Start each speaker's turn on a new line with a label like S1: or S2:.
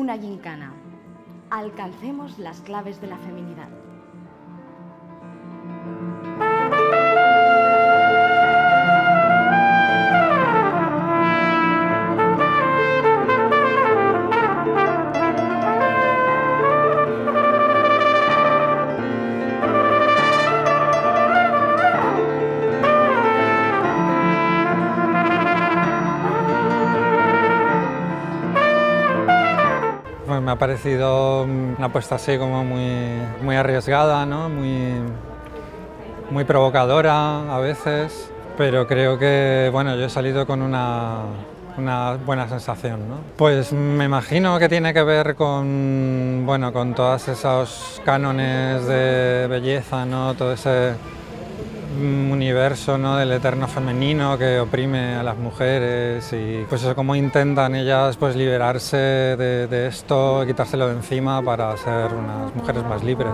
S1: una gincana. Alcancemos las claves de la feminidad.
S2: Pues me ha parecido una apuesta así como muy arriesgada, ¿no? Muy provocadora a veces, pero creo que bueno, yo he salido con una buena sensación, ¿no? Pues me imagino que tiene que ver con, bueno, con todos esos cánones de belleza, ¿no? Todo ese universo, ¿no? Del eterno femenino que oprime a las mujeres y pues eso, cómo intentan ellas pues liberarse de esto, quitárselo de encima para ser unas mujeres más libres.